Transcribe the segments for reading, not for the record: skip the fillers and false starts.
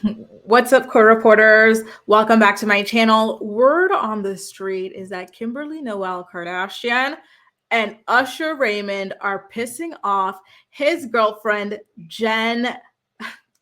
What's up, co-reporters? Welcome back to my channel. Word on the street is that Kimberly Noel Kardashian and Usher Raymond are pissing off his girlfriend, Jenn.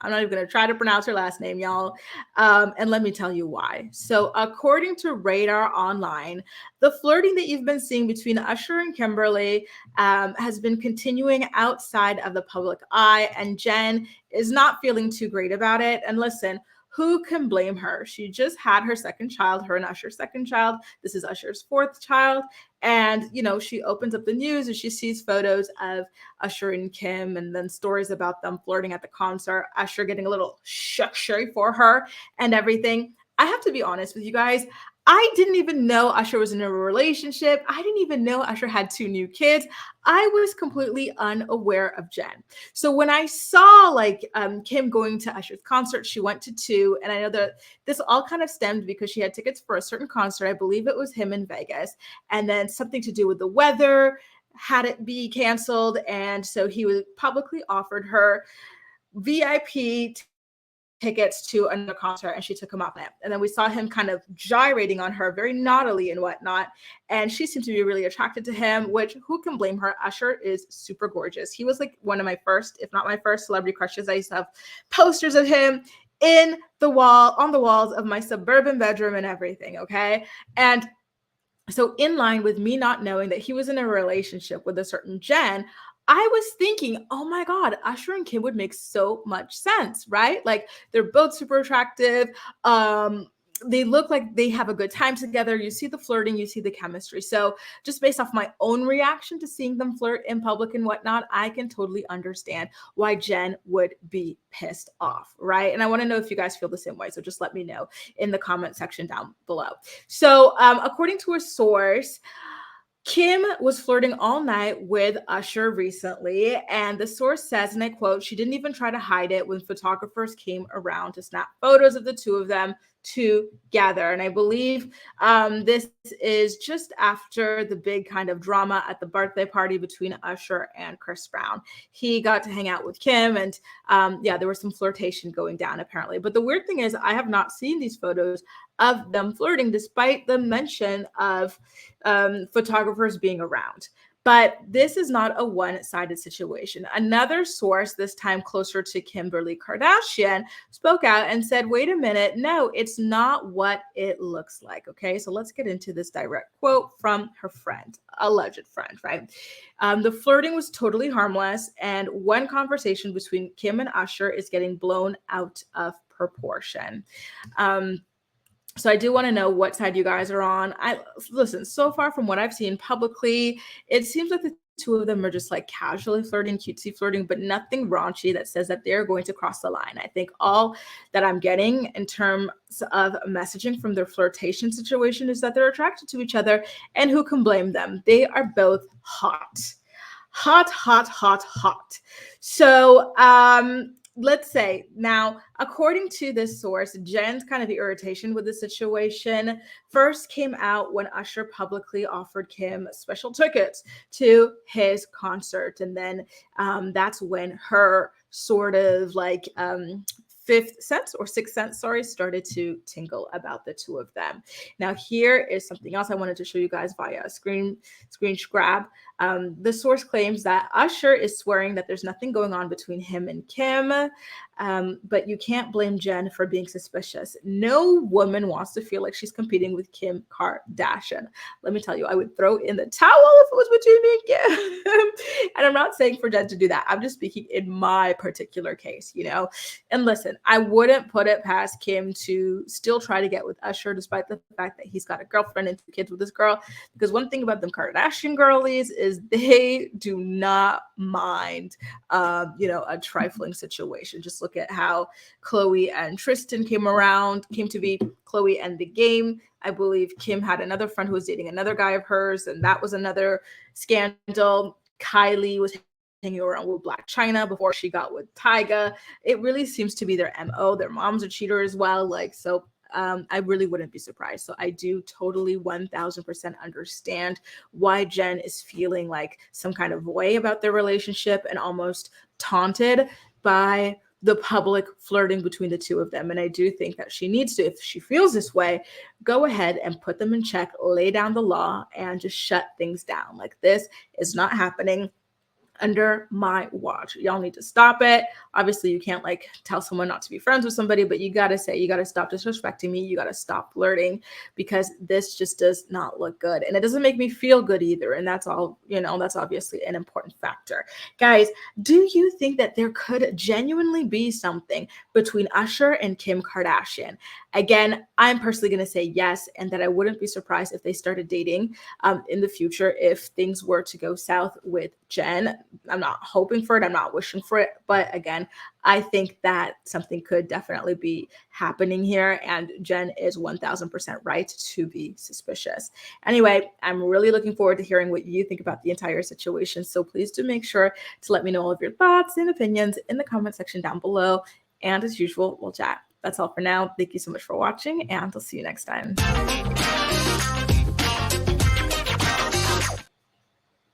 I'm not even going to try to pronounce her last name, y'all. And let me tell you why. So, according to Radar Online, the flirting that you've been seeing between Usher and Kimberly has been continuing outside of the public eye, and Jenn is not feeling too great about it. And listen, who can blame her? She just had her second child, her and Usher's second child. This is Usher's fourth child. And, she opens up the news and she sees photos of Usher and Kim and then stories about them flirting at the concert, Usher getting a little shy for her and everything. I have to be honest with you guys. I didn't even know Usher was in a relationship. I didn't even know Usher had 2 new kids. I was completely unaware of Jenn. So when I saw Kim going to Usher's concert, she went to 2, and I know that this all kind of stemmed because she had tickets for a certain concert. I believe it was him in Vegas, and then something to do with the weather had it be canceled, and so he was publicly offered her VIP tickets to another concert, and she took him up on it. And then we saw him kind of gyrating on her very naughtily and whatnot. And she seemed to be really attracted to him, which who can blame her? Usher is super gorgeous. He was like one of my first, if not my first, celebrity crushes. I used to have posters of him on the walls of my suburban bedroom and everything. Okay. And so in line with me not knowing that he was in a relationship with a certain Jenn, I was thinking, oh my God, Usher and Kim would make so much sense, right? Like they're both super attractive. They look like they have a good time together. You see the flirting, you see the chemistry. So just based off my own reaction to seeing them flirt in public and whatnot, I can totally understand why Jenn would be pissed off, right? And I want to know if you guys feel the same way. So just let me know in the comment section down below. So according to a source, Kim was flirting all night with Usher recently, and the source says, and I quote, she didn't even try to hide it when photographers came around to snap photos of the 2 of them together. And I believe this is just after the big kind of drama at the birthday party between Usher and Chris Brown. He got to hang out with Kim, and there was some flirtation going down apparently. But the weird thing is I have not seen these photos of them flirting despite the mention of photographers being around. But this is not a one-sided situation. Another source, this time closer to Kimberly Kardashian, spoke out and said, wait a minute, no, it's not what it looks like. Okay, so let's get into this direct quote from her friend, alleged friend, right? The flirting was totally harmless, and one conversation between Kim and Usher is getting blown out of proportion. So I do want to know what side you guys are on. Listen, so far from what I've seen publicly, it seems like the 2 of them are just like casually flirting, cutesy flirting, but nothing raunchy that says that they're going to cross the line. I think all that I'm getting in terms of messaging from their flirtation situation is that they're attracted to each other, and who can blame them? They are both hot. So, let's say now, according to this source, Jenn's kind of the irritation with the situation first came out when Usher publicly offered Kim special tickets to his concert. And then that's when her sort of fifth sense or sixth sense, started to tingle about the 2 of them. Now, here is something else I wanted to show you guys via a screen grab. The source claims that Usher is swearing that there's nothing going on between him and Kim, but you can't blame Jenn for being suspicious. No woman wants to feel like she's competing with Kim Kardashian. Let me tell you, I would throw in the towel if it was between me and Kim. And I'm not saying for Jenn to do that. I'm just speaking in my particular case, And listen, I wouldn't put it past Kim to still try to get with Usher, despite the fact that he's got a girlfriend and 2 kids with this girl. Because one thing about them Kardashian girlies is they do not mind, a trifling situation. Just look at how Khloe and Tristan came to be Khloe and The Game. I believe Kim had another friend who was dating another guy of hers, and that was another scandal. Kylie was hanging around with Black China before she got with Tyga. It really seems to be their MO. Their mom's a cheater as well. I really wouldn't be surprised. So I do totally 1000% understand why Jenn is feeling like some kind of way about their relationship and almost taunted by the public flirting between the two of them. And I do think that she needs to, if she feels this way, go ahead and put them in check, lay down the law, and just shut things down. Like, this is not happening under my watch. Y'all need to stop it. Obviously, you can't like tell someone not to be friends with somebody, but you got to say, you got to stop disrespecting me. You got to stop flirting, because this just does not look good. And it doesn't make me feel good either. And that's all, that's obviously an important factor. Guys, do you think that there could genuinely be something between Usher and Kim Kardashian? Again, I'm personally going to say yes, and that I wouldn't be surprised if they started dating in the future if things were to go south with Jenn. I'm not hoping for it. I'm not wishing for it. But again, I think that something could definitely be happening here, and Jenn is 1000% right to be suspicious. Anyway, I'm really looking forward to hearing what you think about the entire situation. So please do make sure to let me know all of your thoughts and opinions in the comment section down below. And as usual, we'll chat. That's all for now. Thank you so much for watching, and I'll see you next time.